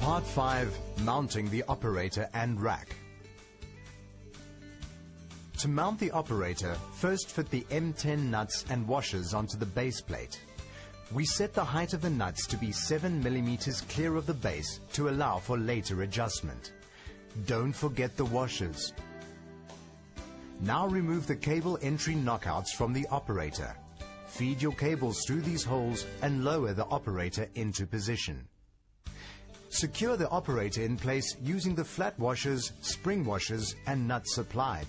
Part 5. Mounting the operator and rack. To mount the operator, first fit the M10 nuts and washers onto the base plate. We set the height of the nuts to be 7 mm clear of the base to allow for later adjustment. Don't forget the washers. Now remove the cable entry knockouts from the operator. Feed your cables through these holes and lower the operator into position. Secure the operator in place using the flat washers, spring washers and nuts supplied.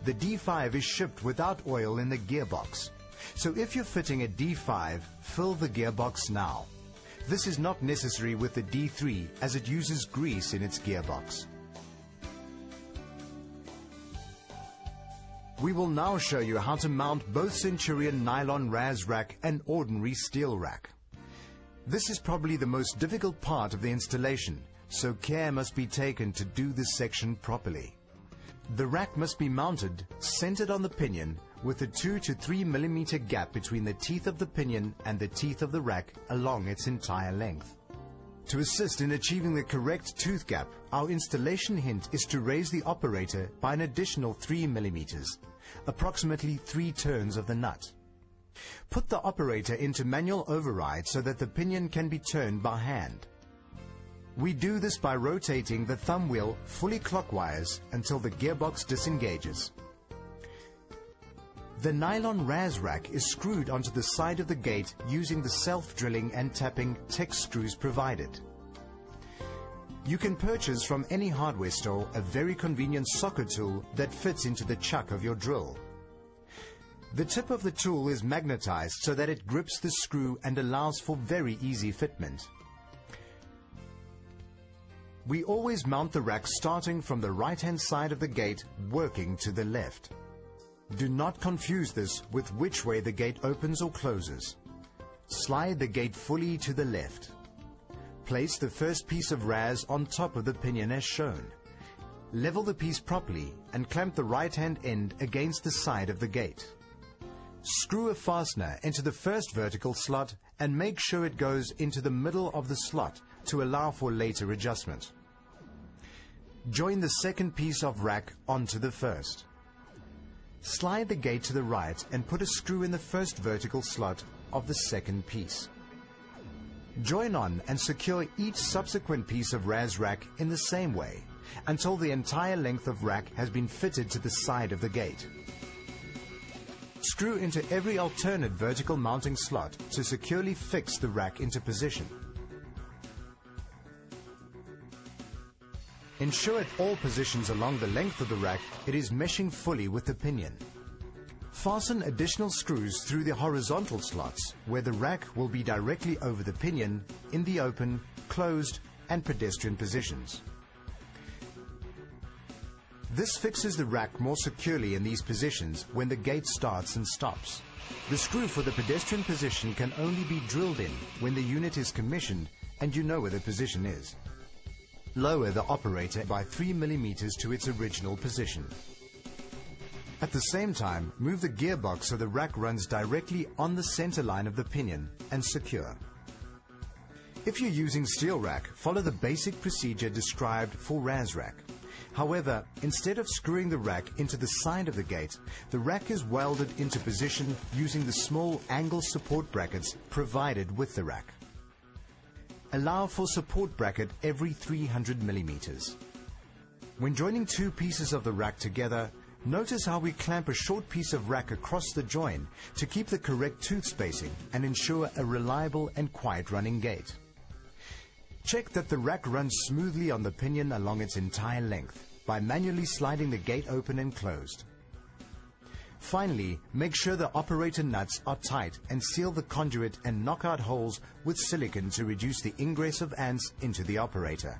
The D5 is shipped without oil in the gearbox. So if you're fitting a D5, fill the gearbox now. This is not necessary with the D3 as it uses grease in its gearbox. We will now show you how to mount both Centurion nylon RAS rack and ordinary steel rack. This is probably the most difficult part of the installation, so care must be taken to do this section properly. The rack must be mounted centered on the pinion with a 2 to 3 mm gap between the teeth of the pinion and the teeth of the rack along its entire length. To assist in achieving the correct tooth gap, our installation hint is to raise the operator by an additional 3 mm, approximately 3 turns of the nut. Put the operator into manual override so that the pinion can be turned by hand. We do this by rotating the thumb wheel fully clockwise until the gearbox disengages. The nylon RAS rack is screwed onto the side of the gate using the self-drilling and tapping Tex screws provided. You can purchase from any hardware store a very convenient socket tool that fits into the chuck of your drill. The tip of the tool is magnetized so that it grips the screw and allows for very easy fitment. We always mount the rack starting from the right-hand side of the gate, working to the left. Do not confuse this with which way the gate opens or closes. Slide the gate fully to the left. Place the first piece of RAS on top of the pinion as shown. Level the piece properly and clamp the right-hand end against the side of the gate. Screw a fastener into the first vertical slot and make sure it goes into the middle of the slot to allow for later adjustment. Join the second piece of rack onto the first. Slide the gate to the right and put a screw in the first vertical slot of the second piece. Join on and secure each subsequent piece of RAS rack in the same way until the entire length of rack has been fitted to the side of the gate. Screw into every alternate vertical mounting slot to securely fix the rack into position. Ensure at all positions along the length of the rack it is meshing fully with the pinion. Fasten additional screws through the horizontal slots where the rack will be directly over the pinion in the open, closed and pedestrian positions. This fixes the rack more securely in these positions when the gate starts and stops. The screw for the pedestrian position can only be drilled in when the unit is commissioned and you know where the position is. Lower the operator by 3 mm to its original position. At the same time, move the gearbox so the rack runs directly on the center line of the pinion and secure. If you're using steel rack, follow the basic procedure described for RAS rack. However, instead of screwing the rack into the side of the gate, the rack is welded into position using the small angle support brackets provided with the rack. Allow for support bracket every 300 mm. When joining two pieces of the rack together, notice how we clamp a short piece of rack across the join to keep the correct tooth spacing and ensure a reliable and quiet running gate. Check that the rack runs smoothly on the pinion along its entire length by manually sliding the gate open and closed. Finally, make sure the operator nuts are tight and seal the conduit and knockout holes with silicone to reduce the ingress of ants into the operator.